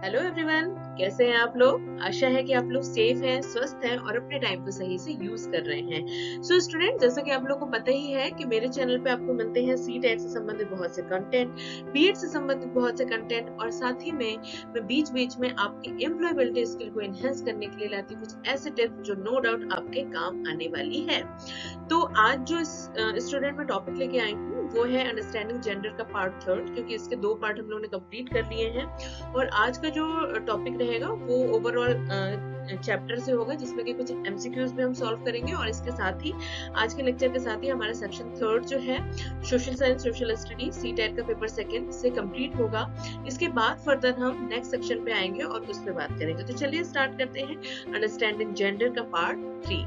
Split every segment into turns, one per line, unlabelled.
Hello everyone, कैसे हैं आप लोग। आशा है कि आप लोग सेफ हैं, स्वस्थ हैं और अपने टाइम को सही से यूज कर रहे हैं। सो स्टूडेंट, जैसा कि आप लोगों को पता ही है कि मेरे चैनल पे आपको मिलते हैं सीटेट से संबंधित बहुत से कंटेंट, बीएड से संबंधित बहुत से कंटेंट और साथ ही में मैं बीच बीच में आपकी एम्प्लॉयबिलिटी स्किल को एनहेंस करने के लिए लाती हूँ कुछ ऐसे टिप्स जो नो डाउट आपके काम आने वाली है। तो आज जो स्टूडेंट में टॉपिक लेके आई हूँ वो है अंडरस्टैंडिंग जेंडर का पार्ट थर्ड, क्योंकि इसके 2 पार्ट हम लोगों ने कंप्लीट कर लिए हैं। और आज का जो टॉपिक रहेगा वो ओवरऑल चैप्टर से होगा, जिसमें कि कुछ एमसीक्यूज भी हम सॉल्व करेंगे और इसके साथ ही आज के लेक्चर के साथ ही हमारा सेक्शन थर्ड जो है social science social study CTET का पेपर सेकंड से कंप्लीट होगा। इसके बाद फर्दर हम नेक्स्ट सेक्शन पे आएंगे और उस पर बात करेंगे। तो चलिए स्टार्ट करते हैं अंडरस्टैंडिंग जेंडर का पार्ट 3।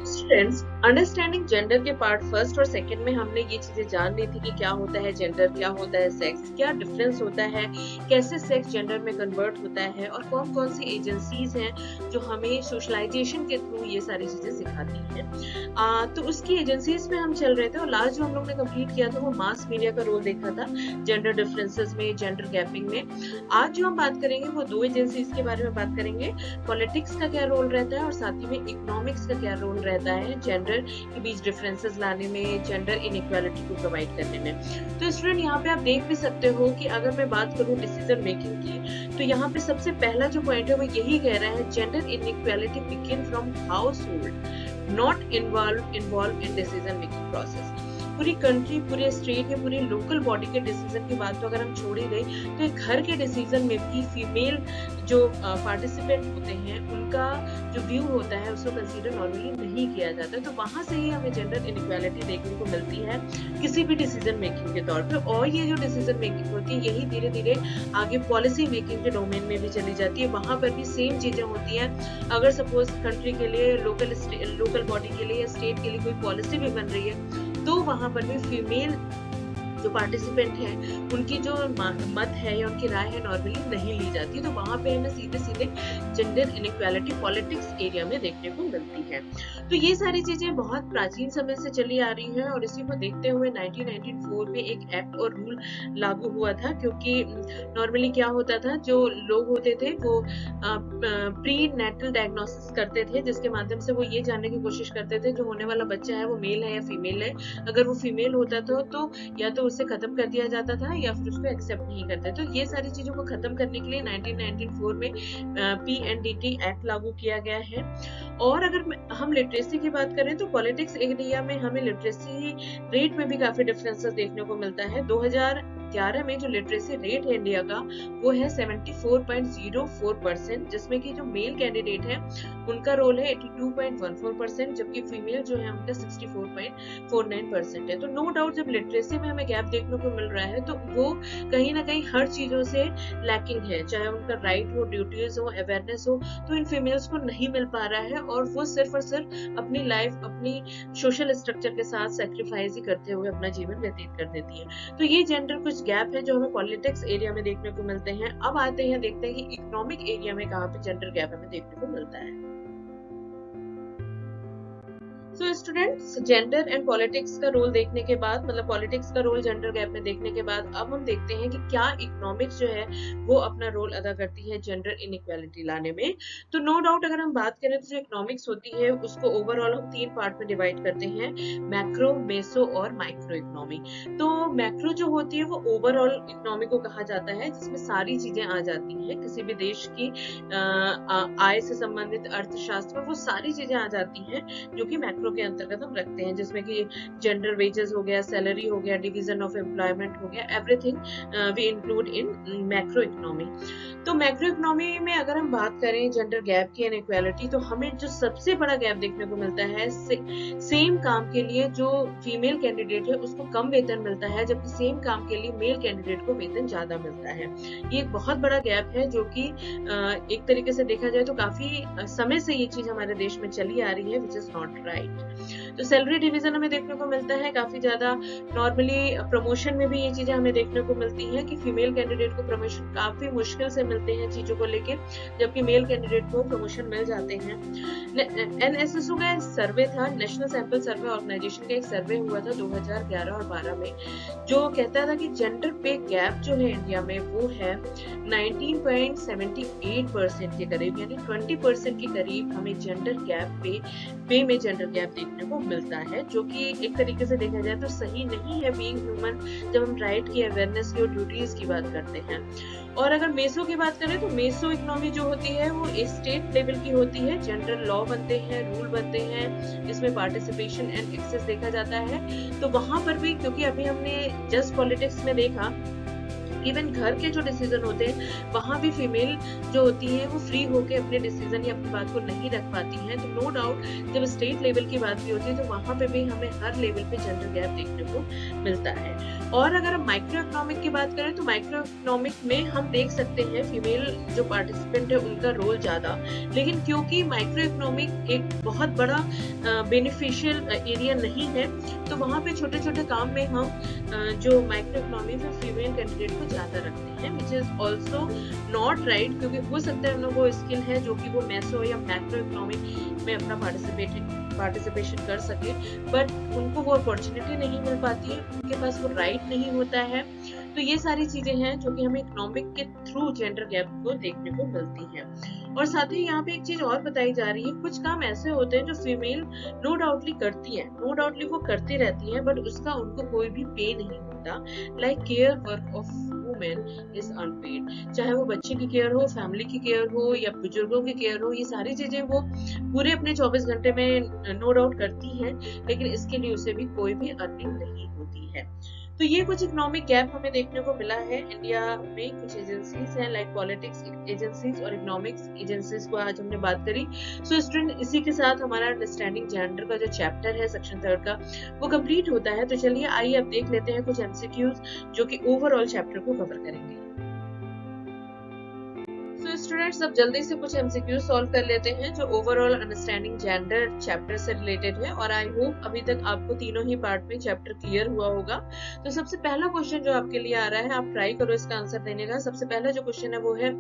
स्टूडेंट्स, अंडरस्टैंडिंग जेंडर के पार्ट फर्स्ट और सेकंड में हमने ये चीजें जान ली थी कि क्या होता है जेंडर, क्या होता है सेक्स, क्या डिफरेंस होता है, कैसे सेक्स जेंडर में कन्वर्ट होता है और कौन कौन सी एजेंसीज हैं जो हमें सोशलाइजेशन के थ्रू ये सारी चीजें सिखाती हैं। तो उसकी एजेंसीज में हम चल रहे थे और लास्ट जो हम लोग ने कंप्लीट किया था वो मास मीडिया का रोल देखा था जेंडर डिफरेंसेस में, जेंडर गैपिंग में। आज जो हम बात करेंगे वो 2 एजेंसीज के बारे में बात करेंगे, पॉलिटिक्स का क्या रोल रहता है और साथ ही में इकोनॉमिक्स का क्या रोल रहता है जेंडर के बीच डिफरेंसेस लाने में, जेंडर इनइक्वालिटी को प्रोवाइड करने में। तो स्टूडेंट, यहाँ पे आप देख भी सकते हो कि अगर मैं बात करूँ डिसीजन मेकिंग की, तो यहाँ पे सबसे पहला जो पॉइंट है वो यही कह रहा है gender inequality begin from household, not involve in decision making process. पूरी कंट्री, पूरे स्टेट या पूरी लोकल बॉडी के डिसीजन की बात तो अगर हम छोड़ ही दें, तो एक घर के डिसीजन में भी फीमेल जो पार्टिसिपेंट होते हैं उनका जो व्यू होता है उसको कंसीडर नॉर्मली नहीं किया जाता। तो वहां से ही हमें जेंडर इनइक्वालिटी देखने को मिलती है किसी भी डिसीजन मेकिंग के तौर पे। और ये जो डिसीजन मेकिंग होती है यही धीरे धीरे आगे पॉलिसी मेकिंग के डोमेन में भी चली जाती है, वहां पर भी सेम चीजें होती हैं। अगर सपोज कंट्री के लिए, लोकल बॉडी के लिए या स्टेट के लिए कोई पॉलिसी भी बन रही है तो वहां पर भी फीमेल जो पार्टिसिपेंट हैं उनकी जो मत है या उनकी राय है नॉर्मली नहीं ली जाती। तो वहां पे हमें सीधे सीधे जेंडर इनइक्वालिटी पॉलिटिक्स एरिया में देखने को मिलती है। तो ये सारी चीजें बहुत प्राचीन समय से चली आ रही हैं और इसी को देखते हुए 1994 में एक एक्ट और रूल लागू हुआ था, क्योंकि नॉर्मली क्या होता था, जो लोग होते थे वो प्री नेटल डायग्नोसिस करते थे, जिसके माध्यम से वो ये जानने की कोशिश करते थे जो होने वाला बच्चा है वो मेल है या फीमेल है। अगर वो फीमेल होता था तो या तो उसे खत्म कर दिया जाता था या फिर उसको एक्सेप्ट नहीं करते। तो ये सारी चीजों को खत्म करने के लिए 1994 में PNDT एक्ट लागू किया गया है। और अगर हम लिटरेसी की बात करें तो पॉलिटिक्स एरिया में हमें लिटरेसी रेट में भी काफी डिफरेंसेस देखने को मिलता है। 2011 में जो लिटरेसी रेट है इंडिया का वो है 74.04%, जिसमें कि जो मेल कैंडिडेट है उनका रोल है 82.14%, जबकि फीमेल जो है उनका 64.49% है। तो नो डाउट जब लिटरेसी में हमें गैप देखने को मिल रहा है तो वो कहीं ना कहीं हर चीजों से लैकिंग है, चाहे उनका राइट हो, ड्यूटीज हो, अवेयरनेस हो, तो इन फीमेल्स को नहीं मिल पा रहा है और वो सिर्फ और सिर्फ अपनी लाइफ, अपनी सोशल स्ट्रक्चर के साथ सेक्रीफाइस ही करते हुए अपना जीवन व्यतीत कर देती है। तो ये जेंडर कुछ गैप है जो हमें पॉलिटिक्स एरिया में देखने को मिलते हैं। अब आते हैं, देखते हैं कि इकोनॉमिक एरिया में कहाँ पे जेंडर गैप हमें देखने को मिलता है। So students, gender and politics का रोल देखने के बाद, मतलब पॉलिटिक्स का रोल जेंडर गैप में देखने के बाद, अब हम देखते हैं कि क्या इकोनॉमिक्स जो है वो अपना रोल अदा करती है जेंडर इनइक्वालिटी लाने में। तो नो डाउट अगर हम बात करें तो जो इकोनॉमिक्स होती है उसको ओवरऑल हम 3 पार्ट में डिवाइड करते हैं, मैक्रो, मेसो और माइक्रो इकोनॉमी। तो मैक्रो जो होती है वो ओवरऑल इकोनॉमी को कहा जाता है, जिसमें सारी चीजें आ जाती हैं, किसी भी देश की आय से संबंधित अर्थशास्त्र, वो सारी चीजें आ जाती हैं जो कि मैक्रो के अंतर्गत हम रखते हैं, जिसमें कि जेंडर वेजेस हो गया, सैलरी हो गया, डिवीजन ऑफ एम्प्लॉयमेंट हो गया, everything we include in macro economy. तो मैक्रो इकोनॉमी में अगर हम बात करें जेंडर गैप की, इनइक्वालिटी, तो हमें जो सबसे बड़ा गैप देखने को मिलता है, सेम काम के लिए जो फीमेल कैंडिडेट है उसको कम वेतन मिलता है, जबकि सेम काम के लिए मेल कैंडिडेट को वेतन ज्यादा मिलता है। ये एक बहुत बड़ा गैप है जो कि एक तरीके से देखा जाए तो काफी समय से ये चीज हमारे देश में चली आ रही है, विच इज नॉट राइट। तो सैलरी डिवीजन हमें देखने को मिलता है काफी ज्यादा। नॉर्मली प्रमोशन में भी ये चीजें हमें देखने को मिलती हैं कि फीमेल कैंडिडेट को प्रमोशन काफी मुश्किल से मिलते हैं चीजों को लेके, जबकि मेल कैंडिडेट को प्रमोशन मिल जाते हैं। एनएसएसओ का सर्वे था, नेशनल सैंपल सर्वे ऑर्गेनाइजेशन का एक सर्वे हुआ था 2011 और 12 में, जो कहता था कि जेंडर पे गैप जो है इंडिया में वो है 19.78% के करीब, यानी 20% के करीब हमें जेंडर गैप पे में जेंडर गैप देखने को मिलता है, जो कि एक तरीके से देखा जाए तो सही नहीं है बीइंग ह्यूमन, जब हम राइट की अवेयरनेस की और ड्यूटीज की बात करते हैं। और अगर मेसो की बात करें तो मेसो इकोनॉमी जो होती है वो स्टेट लेवल की होती है, जनरल लॉ बनते हैं, रूल बनते हैं, इसमें पार्टिसिपेशन एंड एक्सेस देखा जाता है। तो वहां पर भी, क्योंकि अभी हमने जस्ट पॉलिटिक्स में देखा, इवन घर के जो डिसीजन होते हैं वहां भी फीमेल जो होती है वो फ्री होके अपने डिसीजन या अपनी बात को नहीं रख पाती हैं। तो नो डाउट जब स्टेट लेवल की बात भी होती है तो वहां पे भी हमें हर लेवल पे जेंडर गैप देखने को मिलता है। और अगर हम माइक्रो इकोनॉमिक की बात करें तो माइक्रो इकोनॉमिक में हम देख सकते हैं फीमेल जो पार्टिसिपेंट है उनका रोल ज्यादा, लेकिन क्योंकि माइक्रो इकोनॉमिक एक बहुत बड़ा बेनिफिशियल एरिया नहीं है, तो वहां पे छोटे छोटे काम में हम जो माइक्रो इकोनॉमिक में फीमेल कैंडिडेट को ज्यादा रखते हैं, which is also not right, क्योंकि हो सकता है उन लोगों को स्किल है जो कि वो मैसो या मैक्रो इकोनॉमिक में अपना पार्टिसिपेशन कर सके, बट उनको वो अपॉर्चुनिटी नहीं मिल पाती है, उनके पास वो राइट नहीं होता है। तो ये सारी चीजें हैं जो कि हमें इकोनॉमिक के थ्रू जेंडर गैप को देखने को मिलती हैं। और साथ ही यहाँ पे एक चीज और बताई जा रही है, कुछ काम ऐसे होते हैं जो फीमेल नो डाउटली करती है, नो डाउटली वो करती रहती है, बट उसका उनको कोई भी पे नहीं होता। Like care work of women is unpaid, चाहे वो बच्चे की केयर हो, फैमिली की केयर हो या बुजुर्गों की केयर हो, ये सारी चीजें वो पूरे अपने 24 घंटे में नो डाउट करती हैं, लेकिन इसके लिए उसे भी कोई भी अर्निंग नहीं होती है। तो ये कुछ इकोनॉमिक गैप हमें देखने को मिला है इंडिया में। कुछ एजेंसीज हैं लाइक पॉलिटिक्स एजेंसीज और इकोनॉमिक्स एजेंसीज को आज हमने बात करी। सो स्टूडेंट, इसी के साथ हमारा अंडरस्टैंडिंग जेंडर का जो चैप्टर है सेक्शन 3 का वो कंप्लीट होता है। तो चलिए आइए अब देख लेते हैं कुछ एमसीक्यूज जो कि ओवरऑल चैप्टर को कवर करेंगे। स्टूडेंट्स, अब जल्दी से कुछ एमसीक्यू सॉल्व कर लेते हैं जो ओवरऑल अंडरस्टैंडिंग जेंडर चैप्टर से रिलेटेड है, और आई होप अभी तक आपको तीनों ही पार्ट में चैप्टर क्लियर हुआ होगा। तो सबसे पहला क्वेश्चन जो आपके लिए आ रहा है, आप ट्राई करो इसका आंसर देने का। सबसे पहला जो क्वेश्चन है वो है,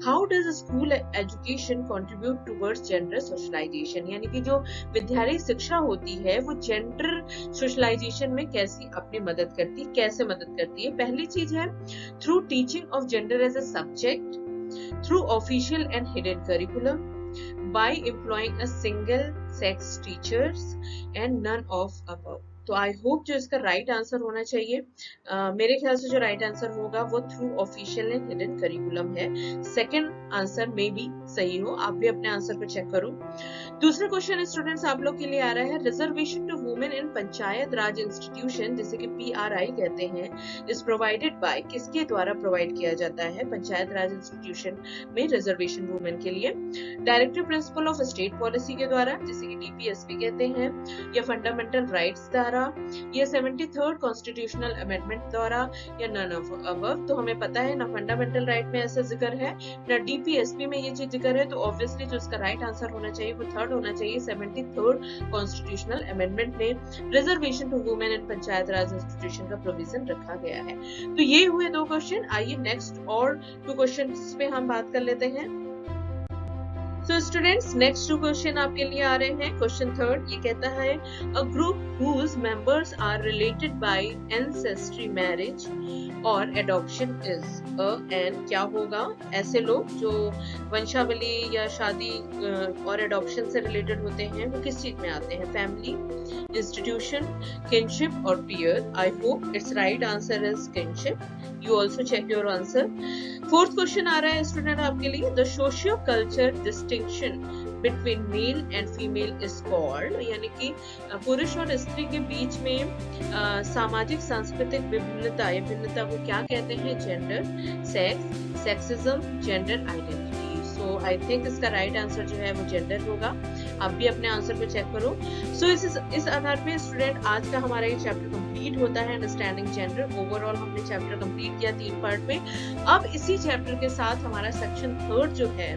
how does school education contribute towards gender socialisation, यानी कि जो विद्यालय शिक्षा होती है वो जेंडर सोशलाइजेशन में कैसी अपनी मदद करती है, कैसे मदद करती है। पहली चीज है through teaching of gender as a subject, through official and hidden curriculum, by employing a single sex teachers, and none of above। तो आई होप जो इसका राइट आंसर होना चाहिए, मेरे ख्याल से जो राइट आंसर होगा वो through official and hidden curriculum है। सेकंड आंसर में भी सही हो, आप भी अपने आंसर को चेक करो। दूसरा क्वेश्चन स्टूडेंट्स आप लोग के लिए आ रहा है, reservation to women in Panchayat Raj institution, जिसे कि PRI कहते हैं, इज प्रोवाइडेड बाय, किसके द्वारा प्रोवाइड किया जाता है पंचायत राज इंस्टीट्यूशन में रिजर्वेशन वुमेन के लिए। Directive principle of state policy के द्वारा, जिसे कि DPSP कहते हैं, या फंडामेंटल राइट्स द्वारा, या 73rd कॉन्स्टिट्यूशनल अमेंडमेंट द्वारा, या नन ऑफ अबव। तो हमें पता है ना फंडामेंटल राइट में ऐसा जिक्र है ना DPSP में ये चीज जिक्र है, तो ऑब्वियसली जो इसका राइट आंसर होना चाहिए वो थर्ड होना चाहिए। 73rd कॉन्स्टिट्यूशनल अमेंडमेंट में reservation to women in Panchayat Raj institution का प्रोविजन रखा गया है। तो ये हुए दो क्वेश्चन। आइए नेक्स्ट और 2 क्वेश्चन पे हम बात कर लेते हैं। So students, next 2 क्वेश्चन आपके लिए आ रहे हैं। क्वेश्चन 3 ये कहता है, a group whose members are related by ancestry marriage और adoption is a, and क्या होगा? ऐसे लोग जो वंशावली या शादी और एडॉप्शन से रिलेटेड होते हैं वो किस चीज में आते हैं? फैमिली, इंस्टीट्यूशन, किनशिप और peer. I hope it's right answer is kinship. You also check your answer. 4th question आ रहा है स्टूडेंट आपके लिए, the socio culture distinction between male and female is called, यानी कि पुरुष और स्त्री के बीच में सामाजिक सांस्कृतिक विभिन्नता या भिन्नता को क्या कहते हैं? Gender, sex, sexism, gender identity. So I think इसका राइट आंसर जो है वो जेंडर होगा। आप भी अपने आंसर को चेक करो। सो इस आधार पे स्टूडेंट आज का हमारा ये चैप्टर कंप्लीट होता है, अंडरस्टैंडिंग जेंडर। ओवरऑल हमने चैप्टर कंप्लीट किया 3 पार्ट में। अब इसी चैप्टर के साथ हमारा सेक्शन 3 जो है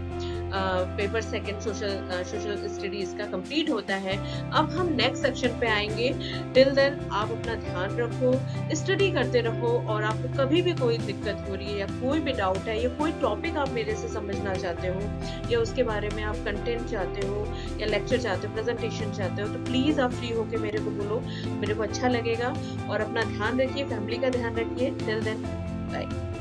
पेपर सेकंड सोशल स्टडीज का कंप्लीट होता है। अब हम नेक्स्ट सेक्शन पे आएंगे। टिल देन आप अपना ध्यान रखो, स्टडी करते रहो, और आपको कभी भी कोई दिक्कत हो रही है या कोई भी डाउट है या कोई टॉपिक आप मेरे से समझना चाहते हो या उसके बारे में आप कंटेंट चाहते हो या लेक्चर चाहते हो, प्रेजेंटेशन चाहते हो, तो प्लीज आप फ्री होके मेरे को बोलो, मेरे को अच्छा लगेगा। और अपना ध्यान रखिए, फैमिली का ध्यान रखिए। Till then bye.